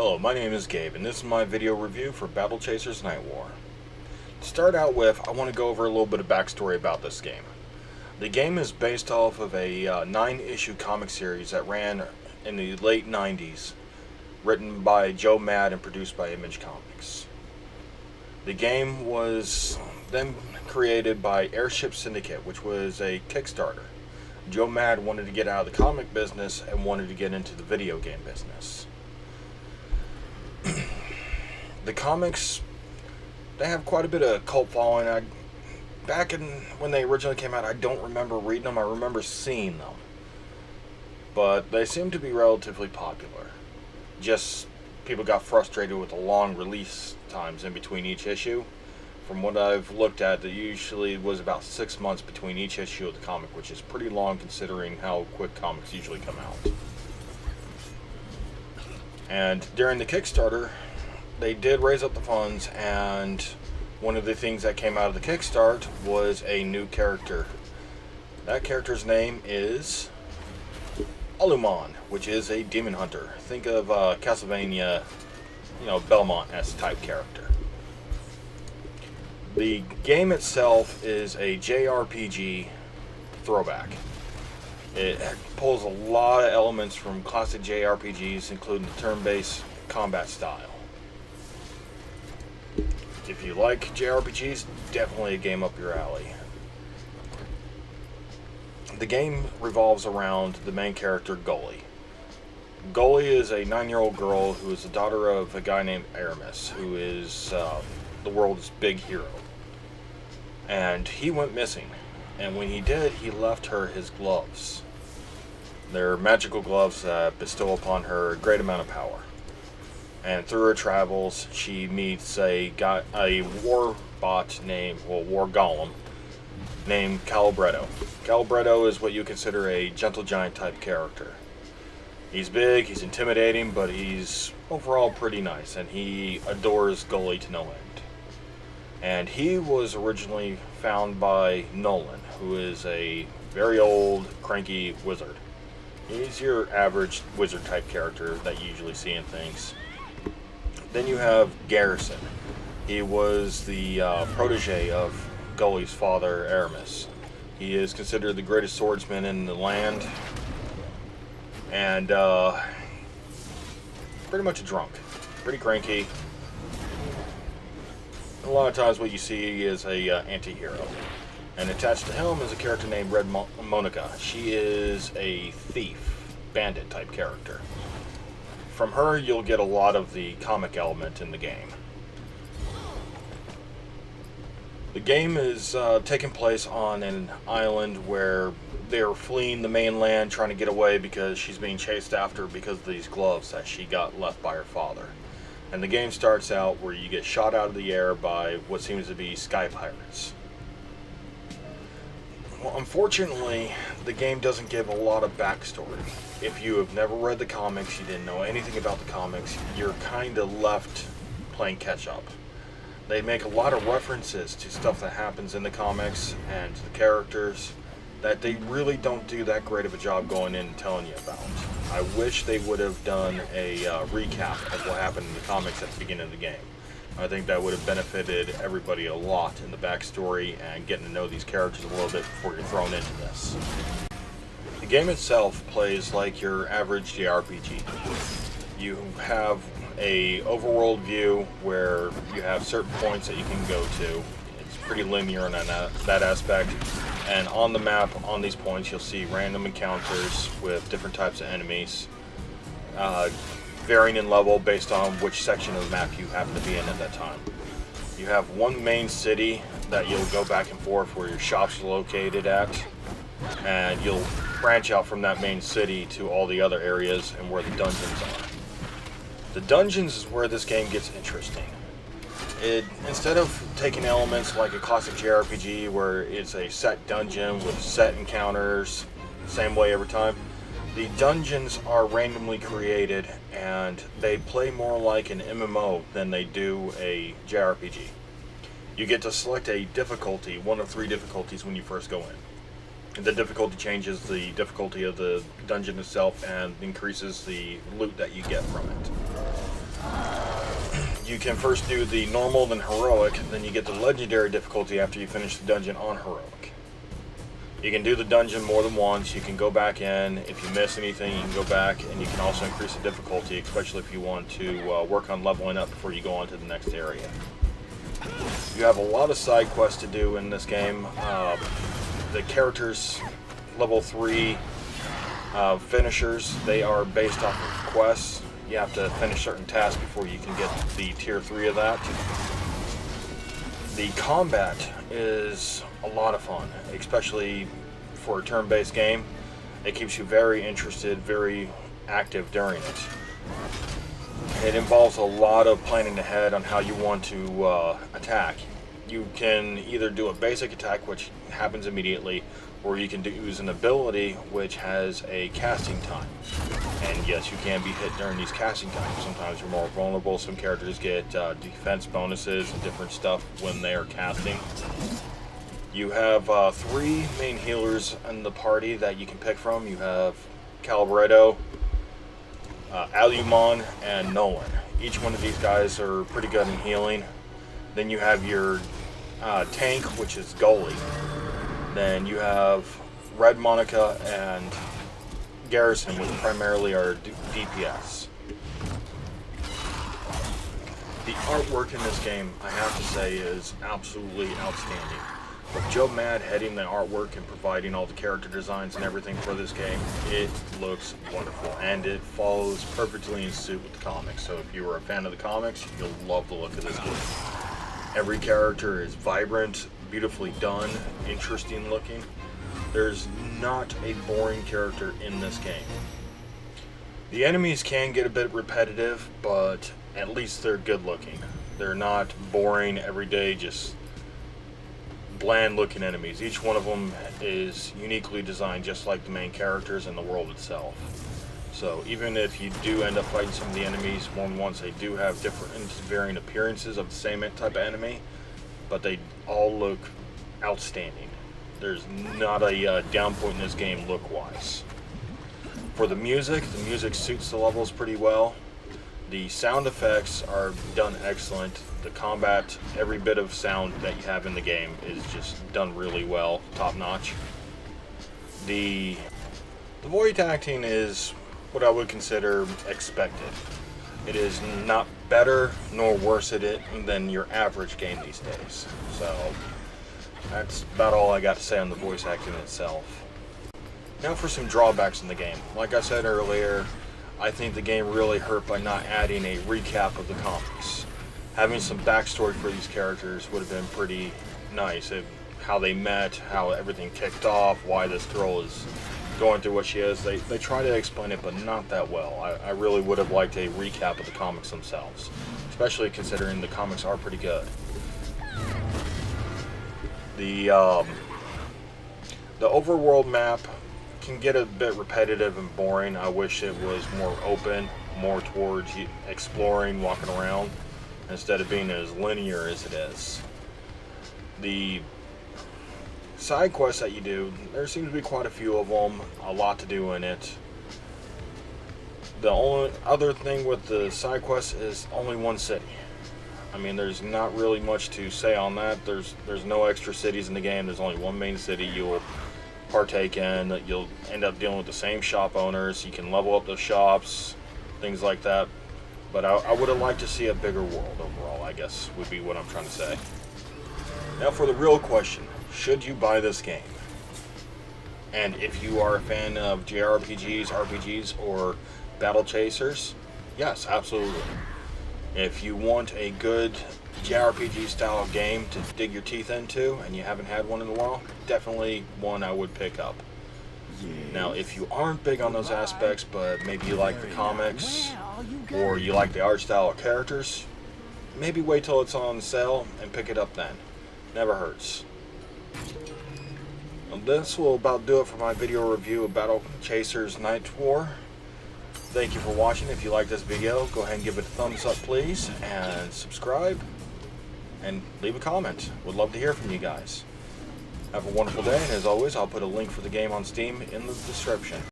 Hello, my name is Gabe, and this is my video review for Battle Chasers Nightwar. To start out with, I want to go over a little bit of backstory about this game. The game is based off of a 9-issue comic series that ran in the late 90s, written by Joe Mad and produced by Image Comics. The game was then created by Airship Syndicate, which was a Kickstarter. Joe Mad wanted to get out of the comic business and wanted to get into the video game business. The comics, they have quite a bit of cult following. When they originally came out, I don't remember reading them. I remember seeing them. But they seem to be relatively popular. Just people got frustrated with the long release times in between each issue. From what I've looked at, there usually was about 6 months between each issue of the comic, which is pretty long considering how quick comics usually come out. And during the Kickstarter, they did raise up the funds, and one of the things that came out of the Kickstart was a new character. That character's name is Alumon, which is a demon hunter. Think of Castlevania, Belmont-esque type character. The game itself is a JRPG throwback. It pulls a lot of elements from classic JRPGs, including the turn-based combat style. If you like JRPGs, definitely a game up your alley. The game revolves around the main character, Gully. Gully is a 9-year-old girl who is the daughter of a guy named Aramis, who is the world's big hero. And he went missing. And when he did, he left her his gloves. They're magical gloves that bestow upon her a great amount of power. And through her travels, she meets a war golem named Calibretto. Calibretto is what you consider a gentle giant type character. He's big, he's intimidating, but he's overall pretty nice, and he adores Gully to no end. And he was originally found by Nolan, who is a very old, cranky wizard. He's your average wizard type character that you usually see in things. Then you have Garrison. He was the protege of Gully's father, Aramis. He is considered the greatest swordsman in the land, and pretty much a drunk, pretty cranky. A lot of times what you see is a anti-hero. And attached to him is a character named Red Monica. She is a thief, bandit type character. From her, you'll get a lot of the comic element in the game. The game is taking place on an island where they're fleeing the mainland, trying to get away because she's being chased after because of these gloves that she got left by her father. And the game starts out where you get shot out of the air by what seems to be sky pirates. Well, unfortunately, the game doesn't give a lot of backstory. If you have never read the comics, you didn't know anything about the comics, you're kind of left playing catch-up. They make a lot of references to stuff that happens in the comics and to the characters that they really don't do that great of a job going in and telling you about. I wish they would have done a recap of what happened in the comics at the beginning of the game. I think that would have benefited everybody a lot in the backstory and getting to know these characters a little bit before you're thrown into this. The game itself plays like your average JRPG. You have a overworld view where you have certain points that you can go to. It's pretty linear in that aspect. And on the map, on these points, you'll see random encounters with different types of enemies, varying in level based on which section of the map you happen to be in at that time. You have one main city that you'll go back and forth where your shops are located at, and you'll branch out from that main city to all the other areas and where the dungeons are. The dungeons is where this game gets interesting. Instead of taking elements like a classic JRPG where it's a set dungeon with set encounters, same way every time, the dungeons are randomly created and they play more like an MMO than they do a JRPG. You get to select a difficulty, one of 3 difficulties when you first go in. The difficulty changes the difficulty of the dungeon itself and increases the loot that you get from it. You can first do the normal, then heroic, then you get the legendary difficulty after you finish the dungeon on heroic. You can do the dungeon more than once. You can go back in. If you miss anything, you can go back, and you can also increase the difficulty, especially if you want to work on leveling up before you go on to the next area. You have a lot of side quests to do in this game. The characters, level 3 finishers, they are based off of quests. You have to finish certain tasks before you can get the tier 3 of that. The combat is a lot of fun, especially for a turn-based game. It keeps you very interested, very active during it. It involves a lot of planning ahead on how you want to attack. You can either do a basic attack, which happens immediately, or you can use an ability which has a casting time. And yes, you can be hit during these casting times. Sometimes you're more vulnerable. Some characters get defense bonuses and different stuff when they are casting. You have 3 main healers in the party that you can pick from. You have Calibretto, Alumon, and Nolan. Each one of these guys are pretty good in healing. Then you have your tank, which is Goalie. Then you have Red Monica and Garrison, which primarily are DPS. The artwork in this game, I have to say, is absolutely outstanding. With Joe Mad heading the artwork and providing all the character designs and everything for this game, it looks wonderful, and it follows perfectly in suit with the comics. So if you were a fan of the comics, you'll love the look of this game. Every character is vibrant, beautifully done, interesting looking. There's not a boring character in this game. The enemies can get a bit repetitive, but at least they're good looking. They're not boring, everyday, just bland looking enemies. Each one of them is uniquely designed, just like the main characters and the world itself. So even if you do end up fighting some of the enemies more than once, they do have different varying appearances of the same type of enemy, but they all look outstanding. There's not a down point in this game look-wise. For the music suits the levels pretty well. The sound effects are done excellent. The combat, every bit of sound that you have in the game is just done really well, top-notch. The voice acting is what I would consider expected. It is not better nor worse at it than your average game these days. So that's about all I got to say on the voice acting itself. Now for some drawbacks in the game. Like I said earlier, I think the game really hurt by not adding a recap of the comics. Having some backstory for these characters would have been pretty nice. How they met, how everything kicked off, why this girl is going through what she is. They try to explain it, but not that well. I really would have liked a recap of the comics themselves, especially considering the comics are pretty good. The overworld map can get a bit repetitive and boring. I wish it was more open, more towards exploring, walking around, instead of being as linear as it is. The side quests that you do, there seems to be quite a few of them, a lot to do in it. The only other thing with the side quests is only one city. I mean, there's not really much to say on that. There's no extra cities in the game. There's only one main city you'll partake in. You'll end up dealing with the same shop owners. You can level up the shops, things like that. But I would have liked to see a bigger world overall, I guess, would be what I'm trying to say. Now for the real question, should you buy this game? And if you are a fan of JRPGs, RPGs, or Battle Chasers, yes, absolutely. If you want a good JRPG style game to dig your teeth into and you haven't had one in a while, definitely one I would pick up. Now, if you aren't big on those aspects, but maybe you like the comics, or you like the art style of characters, maybe wait till it's on sale and pick it up then. Never hurts. Well, this will about do it for my video review of Battle Chasers Nightwar. Thank you for watching. If you like this video, go ahead and give it a thumbs up, please, and subscribe, and leave a comment. Would love to hear from you guys. Have a wonderful day, and as always, I'll put a link for the game on Steam in the description.